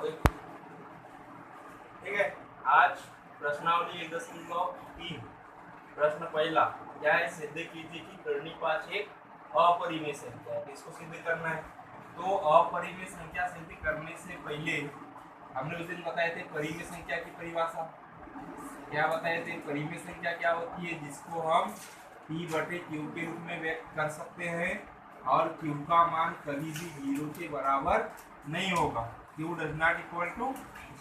ठीक है। आज प्रश्नावली 1.3 प्रश्न पहला क्या है, सिद्ध कीजिए कि कर्णिपाश एक अपरिमेय संख्या है। इसको सिद्ध करना है। तो अपरिमेय संख्या सिद्ध करने से पहले हमने उस दिन बताए थे परिमेय संख्या की परिभाषा। क्या बताए थे? परिमेय संख्या क्या होती है? जिसको हम P/Q के रूप में व्यक्त कर सकते हैं और Q का मान कभी भी 0 के बराबर नहीं होगा। Q does not equal to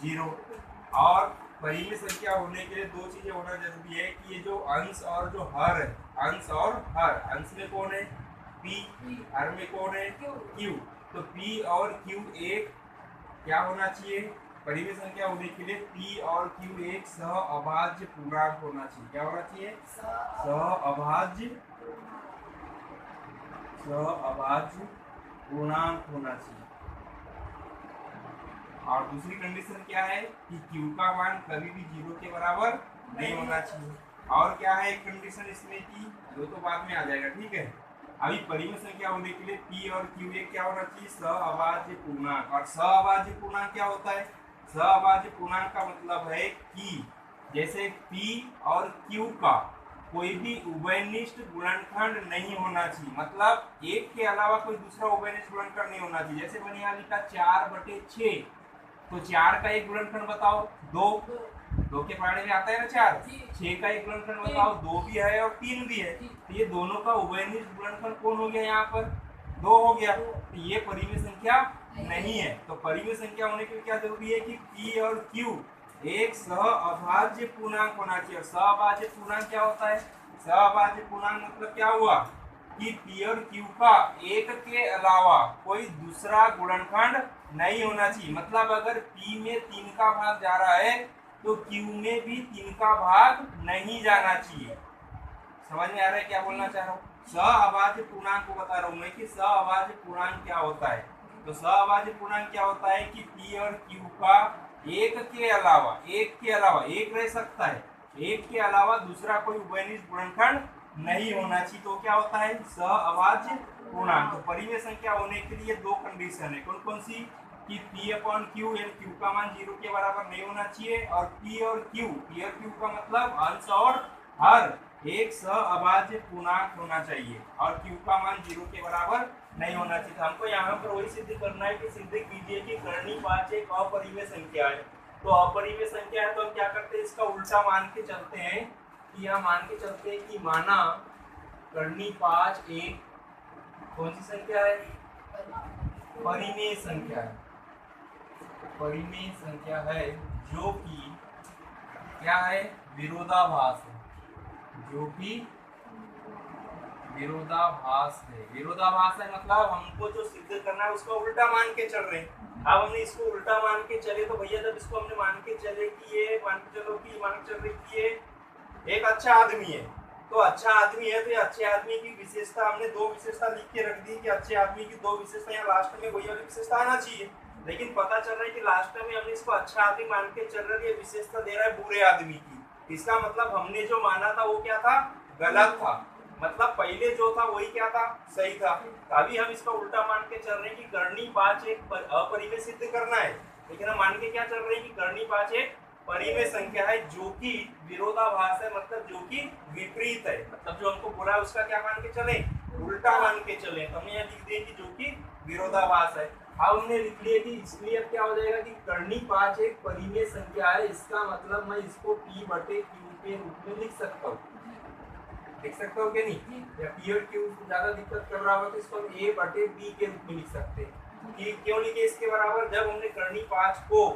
0। और परिमेय संख्या होने के लिए दो चीजें होना जरूरी है कि ये जो अंश और जो हर है, अंश और हर, अंश में कौन है? P, हर में कौन है? Q। तो P और Q एक क्या होना चाहिए? परिमेय संख्या होने के लिए P और Q एक सहअभाज्य पूर्णांक होना चाहिए। क्या होना चाहिए? सहअभाज्य पूर्णांक होना चाहिए। और दूसरी कंडीशन क्या है कि Q का मान कभी भी 0 के बराबर नहीं होना चाहिए। और क्या है एक कंडीशन इसमें कि वो तो बाद में आ जाएगा, ठीक है। अभी परिमेय संख्या होने के लिए P और Q एक क्या होना चाहिए? सहअभाज्य पूर्णांक। और सहअभाज्य पूर्णांक क्या होता है? सहअभाज्य पूर्णांक का मतलब है कि जैसे P और Q का कोई भी उभयनिष्ठ गुणनखंड नहीं होना चाहिए। मतलब एक के अलावा कोई दूसरा उभयनिष्ठ गुणनखंड नहीं होना चाहिए। जैसे मैंने यहाँ लिखा 4/6, तो 4 का एक गुणनखंड बताओ। 2 के पहाड़े में आता है ना 4। 6 का एक गुणनखंड बताओ। 2 भी है और 3 भी है। तो ये दोनों का उभयनिष्ठ गुणनखंड कौन हो गया? यहाँ पर 2 हो गया। तो ये परिमेय संख्या नहीं है। तो परिमेय संख्या होने के लिए क्या जरूरी है कि P और Q एक सहअभाज्य पूर्णांक होना चाहिए। और सहअभाज्य पूर्णांक क्या होता है? सहअभाज्य पूर्णांक मतलब क्या हुआ कि P और Q का एक के अलावा कोई दूसरा गुणनखंड नहीं होना चाहिए। मतलब अगर P में 3 का भाग जा रहा है तो Q में भी 3 का भाग नहीं जाना चाहिए। समझ में आ रहा है क्या बोलना चाह रहा हूँ? सहअभाज्य पूर्णांक को बता रहा हूँ मैं कि सहअभाज्य पूर्णांक क्या होता है। तो सहअभाज्य पूर्णांक क्या होता है कि P और Q का एक के अलावा एक रह सकता है, एक के अलावा दूसरा कोई उभयनिष्ठ गुणनखंड नहीं होना चाहिए। तो क्या होता है? सहअभाज्य पूर्णांक। तो परिमेय संख्या होने के लिए दो कंडीशन है। कौन कौन सी? कि P/Q यानी Q का मान 0 के बराबर नहीं होना चाहिए और P और Q का मतलब अंश और हर एक सहअभाज्य पूर्णांक होना चाहिए और Q का मान 0 के बराबर नहीं होना चाहिए। हमको यहाँ पर वही सिद्ध करना है कि सिद्ध कीजिए कि कर्णिपाश एक अपरिमेय संख्या है। तो अपरिमेय संख्या है तो हम क्या करते हैं? इसका उल्टा मान के चलते हैं कि यह मान के चलते हैं कि माना कर्णिपाश एक कौन सी संख्या है? परिमेय संख्या है। परिमेय संख्या है जो कि क्या है? विरोधाभास है। जो कि विरोधाभास है। विरोधाभास है मतलब हमको जो सिद्ध करना है उसका उल्टा मान के चल रहे हैं। अब हमने इसको उल्टा मान के चले तो भैया जब इसको हमने मान के चले कि ये मान के चलो कि मान के चल रही कि ये एक अच्छा आदमी है। तो अच्छा आदमी है तो ये अच्छे आदमी की विशेषता हमने दो विशेषता लिख के रख दी कि अच्छे आदमी की दो विशेषता यहाँ लास्ट में वही वाली विशेषता आना चाहिए। लेकिन पता चल रहा है कि लास्ट में हमने इसको अच्छा आदमी मान के चल रहे हैं, विशेषता दे रहा है बुरे आदमी की। इसका मतलब हमने जो माना था वो क्या था? गलत था। मतलब पहले जो था वही क्या था? सही था। अभी हम इसका उल्टा मान के चल रहे हैं कि कर्णिपाश एक अपरिमेय सिद्ध करना है। लेकिन हम मान के क्या चल रहे हैं कि कर्णिपाश एक परिमेय संख्या है जो कि विरोधाभास है, मतलब जो कि विपरीत है। मतलब जो हमको बोला है उसका क्या मान के चले? उल्टा मान के चले। तो हमने यहाँ लिख दिया कि जो कि विरोधाभास है। अब हमने लिख लिया कि इसलिए अब क्या हो जाएगा कि कर्णिपाश एक परिमेय संख्या है। इसका मतलब मैं इसको P/Q के रूप में लिख सकता हूँ। लिख सकता हूँ क्या नहीं? या P और Q ज्यादा दिक्कत कर रहा होगा तो इसको हम A/B के रूप में लिख सकते हैं। कि क्यों लिखे इसके बराबर? जब हमने कर्णिपाश को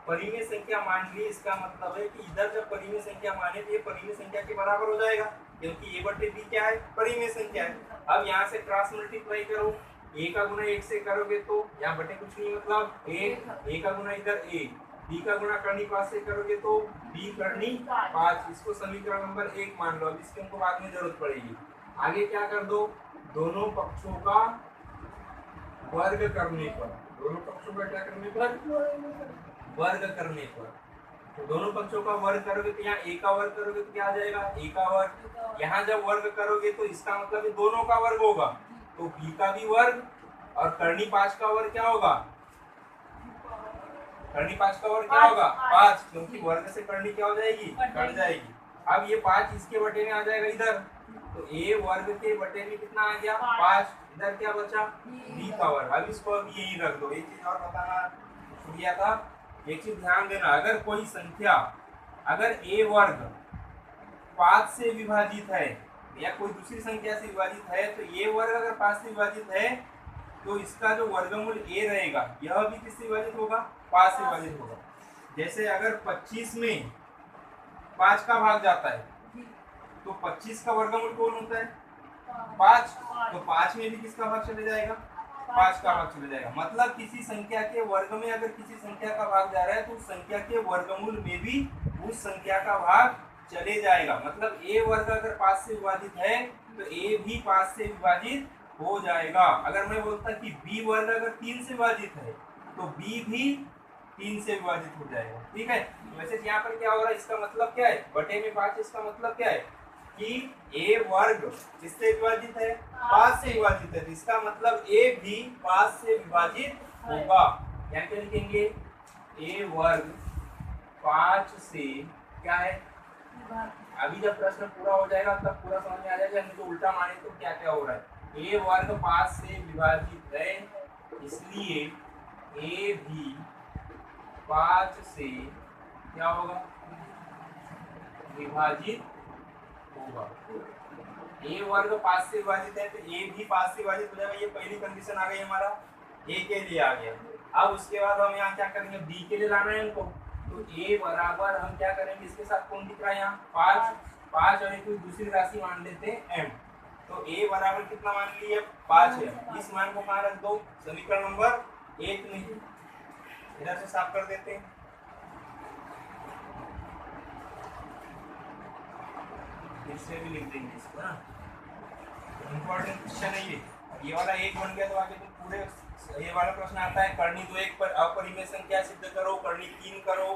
परिमेय संख्या मान ली, इसका मतलब है कि इधर जब परिमेय संख्या माने तो ये परिमेय संख्या के बराबर हो जाएगा क्योंकि A/B क्या है? परिमेय संख्या है। अब यहाँ से क्रॉस मल्टीप्लाई करो, A का गुना 1 से करोगे तो यहाँ बटे कुछ नहीं, मतलब A का गुना इधर A, B का गुना कर्णिपाश से करोगे तो B कर्णिपाश। इसको समीकरण नंबर 1 मान लो। अब इसकी हमको बाद में जरूरत पड़ेगी। आगे क्या कर दो? दोनों पक्षों का वर्ग करने पर, दोनों पक्षों का क्या करने पर? वर्ग करने पर। तो दोनों पक्षों का वर्ग करोगे तो यहाँ A का वर्ग करोगे तो क्या आ जाएगा? A का वर्ग। यहाँ जब वर्ग करोगे तो इसका मतलब दोनों का वर्ग होगा, तो B का भी वर्ग और कर्णिपाश का वर्ग क्या होगा? करनी 5 का वर्ग क्या होगा 5, क्योंकि वर्ग से करनी क्या हो जाएगी कट जाएगी। अब ये 5 इसके बटे में आ जाएगा इधर, तो a वर्ग के बटे में कितना आ गया 5, इधर क्या बचा b का वर्ग। अब इसको अब यही रख दो। एक चीज और बताना दिया था, एक चीज ध्यान देना, अगर कोई संख्या अगर a वर्ग 5 से विभाजित है या कोई दूसरी संख्या से विभाजित है, तो ये वर्ग अगर 5 से विभाजित है तो इसका जो वर्गमूल a रहेगा यह भी किससे विभाजित होगा 5 से विभाजित होगा। जैसे अगर 25 में 5 का भाग जाता है तो 25 का वर्गमूल कौन होता है 5, तो 5 में भी किसका भाग चले जाएगा 5 का भाग चले जाएगा। मतलब किसी संख्या के वर्ग में अगर किसी संख्या का भाग जा रहा है तो उस संख्या के वर्गमूल में भी उस संख्या का भाग चले जाएगा। मतलब a वर्ग अगर 5 से विभाजित है तो a भी 5 से विभाजित हो जाएगा। अगर मैं बोलता कि b वर्ग अगर 3 से विभाजित है तो b भी 3 से विभाजित हो जाएगा। ठीक है, वैसे यहाँ पर क्या हो रहा है, इसका मतलब क्या है बटे में 5, इसका मतलब क्या है कि a वर्ग किससे विभाजित है 5 से विभाजित है, तो इसका मतलब a भी 5 से विभाजित होगा। यहाँ पे लिखेंगे a वर्ग 5 से क्या है, अभी जब प्रश्न पूरा हो जाएगा तब पूरा समझ में आ जाएगा। हम तो उल्टा माने तो क्या क्या हो रहा है, a वर्ग 5 से विभाजित है इसलिए a भी 5 से क्या होगा विभाजित होगा। a वर्ग 5 से विभाजित है तो a भी 5 से विभाजित हो जाएगा। ये पहली कंडीशन आ गई हमारा a के लिए आ गया। अब उसके बाद हम यहाँ क्या करेंगे b के लिए लाना है इनको, तो a बराबर हम क्या करेंगे, इसके साथ कौन दिख रहा है यहाँ 5 और एक दूसरी राशि मान लेते हैं m, तो a बराबर कितना मान लिए 5 है। इस मान को कहाँ रख दो समीकरण नंबर 1 में, इधर से साफ कर देते हैं। इससे भी लिख देंगे इसको ना, इंपॉर्टेंट क्वेश्चन है ये वाला 1 बन गया तो आगे तो पूरे ये वाला प्रश्न आता है करनी 2 1 पर अपरिमेय संख्या सिद्ध करो, करनी 3 करो,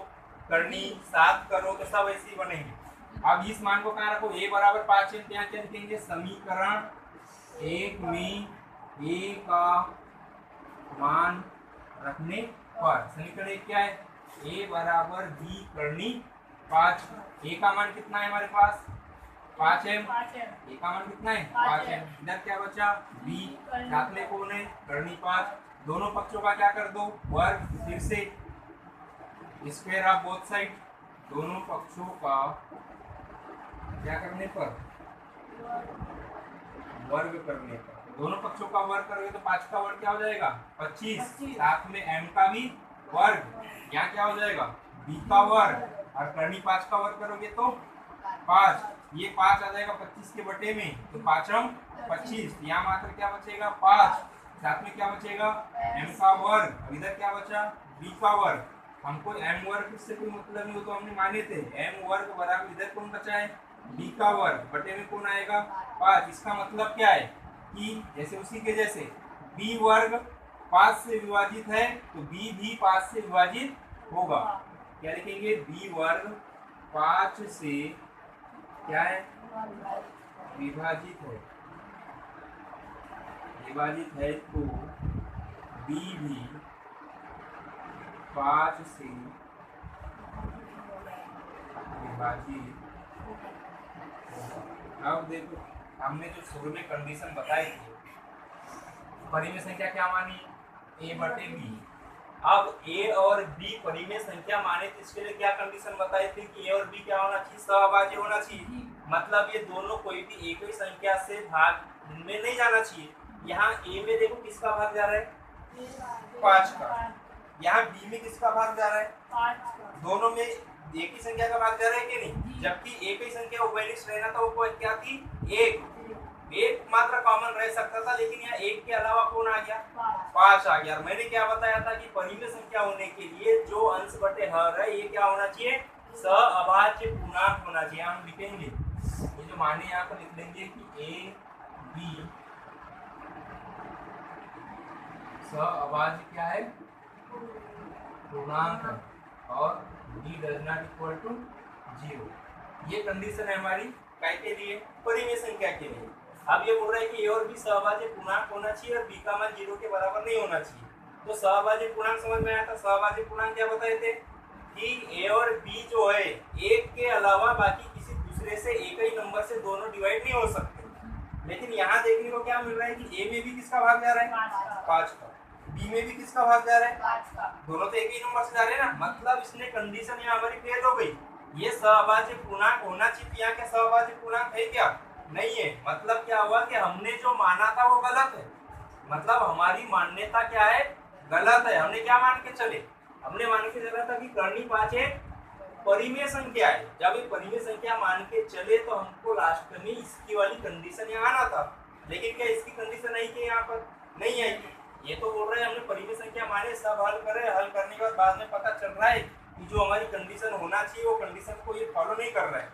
करनी 7 करो, तो सब ऐसे ही बनेंगे। अब इस मान को कहाँ रखो a बराबर 5 है, क्या क्या लिखेंगे समीकरण 1 में a का मान रखने पर समीकरण 1 क्या है a बराबर b करनी 5, a का मान कितना है हमारे पास 5 है, a का मान कितना है 5 है। इधर क्या बचा b, साथ में कौन है करनी 5, दोनों पक्षों का क्या कर दो वर्ग, फिर से स्क्वायर ऑफ बोथ साइड, दोनों पक्षों का क्या करने पर वर्ग करने पर, दोनों पक्षों का वर्ग करोगे तो 5 का वर्ग क्या हो जाएगा 25, साथ में m का भी वर्ग, यहाँ क्या हो जाएगा b का वर्ग, और करनी 5 का वर्ग करोगे तो 5, ये 5 आ जाएगा 25 के बटे में, तो 5 25, यहाँ मात्र क्या बचेगा 5, साथ में क्या बचेगा m का वर्ग, अब इधर क्या बचा b का वर्ग। हमको m वर्ग से कोई मतलब नहीं हो तो हमने माने थे m वर्ग बराबर इधर कौन बचा है b का वर्ग, बटे में कौन आएगा 5। इसका मतलब क्या है कि जैसे उसी के जैसे b वर्ग 5 से विभाजित है तो b भी 5 से विभाजित होगा। क्या लिखेंगे b वर्ग 5 से क्या है विभाजित है, विभाजित है तो b भी 5 से विभाजित। अब देखो हमने जो शुरू में कंडीशन बताई थी परिमेय संख्या क्या मानी a बटे b, अब a और b परिमेय संख्या माने तो इसके लिए क्या कंडीशन बताई थी कि a और b क्या होना चाहिए सहभाज्य होना चाहिए। मतलब ये दोनों कोई भी एक ही संख्या से भाग में नहीं जाना चाहिए। यहाँ a में देखो किसका भाग जा रहा है 5 का, यहाँ b में किसका भाग जा रहा है 5 का, दोनों में एक ही संख्या का भाग जा रहा है कि नहीं, जबकि एक ही संख्या उभयनिष्ठ रहना था वो क्या थी एक मात्र कॉमन रह सकता था, लेकिन यहाँ एक के अलावा कौन आ गया 5 आ गया। मैंने क्या बताया था कि परिमेय संख्या होने के लिए जो अंश बटे हर है ये क्या होना चाहिए सहअभाज्य पूर्णांक होना चाहिए। हम लिखेंगे ये जो माने यहाँ पर लिख देंगे कि a b सहअभाज्य क्या है पूर्णांक और b does not equal to 0। ये कंडीशन है हमारी काय के लिए परिमेय संख्या के लिए। अब ये बोल रहा है कि a और b सहभाज्य पूर्णांक होना चाहिए और b का मान 0 के बराबर नहीं होना चाहिए। तो सहभाज्य पूर्णांक समझ में आया था। सहभाज्य पूर्णांक क्या बताए थे कि ए और बी जो है एक के अलावा बाकी किसी दूसरे से एक ही नंबर से दोनों डिवाइड नहीं हो सकते। लेकिन यहाँ देखने को क्या मिल रहा है कि ए में भी किसका भाग जा रहा है 5 का, बी में भी किसका भाग जा रहा है 5 का, दोनों तो एक ही नंबर से जा रहे हैं ना। मतलब इसने कंडीशन यहाँ हमारी फेल हो गई। ये सहभाज्य पूर्णांक होना चाहिए, यहाँ क्या सहभाज्य पूर्णांक है क्या, नहीं है। मतलब क्या हुआ कि हमने जो माना था वो गलत है। मतलब हमारी मान्यता क्या है, गलत है। हमने क्या मान के चले, हमने मान के चला था कि कर्णी 5 एक परिमेय संख्या है। जब ये परिमेय संख्या मान के चले तो हमको लास्ट में इसकी वाली कंडीशन यहाँ आना था। लेकिन क्या इसकी कंडीशन आई कि यहाँ पर नहीं आई। ये तो बोल रहे हैं हमने परिमेय संख्या माने, सब हल करे, हल करने के बाद में पता चल रहा है कि जो हमारी कंडीशन होना चाहिए वो कंडीशन को ये फॉलो नहीं कर रहा है,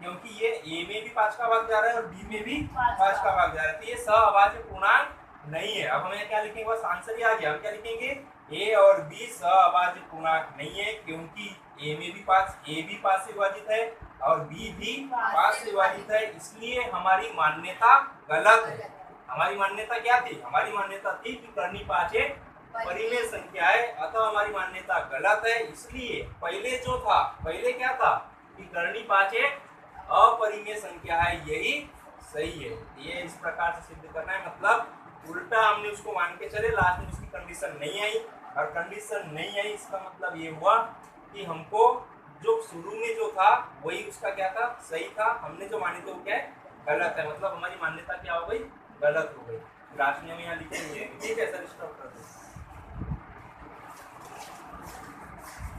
क्योंकि ये ए में भी 5 का भाग जा रहा है और बी में भी 5 का भाग जा रहा है। तो ये सहअभाज्य पूर्णांक नहीं है। अब हमें क्या लिखेंगे, बस आंसर ही आ गया। हम क्या लिखेंगे, ए और बी सहअभाज्य पूर्णांक नहीं है, क्योंकि ए में भी 5, ए भी 5 से विभाजित है और बी भी 5 से विभाजित है। इसलिए हमारी मान्यता गलत है। हमारी मान्यता क्या थी, हमारी मान्यता थी कि कर्णी 5 एक परिमेय संख्या है, अतः हमारी मान्यता गलत है। इसलिए पहले जो था, पहले क्या था कि कर्णी 5 एक अपरिमेय संख्या है, यही सही है। ये इस प्रकार से सिद्ध करना है। मतलब उल्टा हमने उसको मान के चले, लास्ट में उसकी कंडीशन नहीं आई, और कंडीशन नहीं आई इसका मतलब ये हुआ कि हमको जो शुरू में जो था वही उसका क्या था, सही था। हमने जो माने थे वो क्या है, गलत है। मतलब हमारी मान्यता क्या हो गई, गलत हो गई। लास्ट में हम यहाँ लिखेंगे, ठीक है सर, स्टॉप कर दो।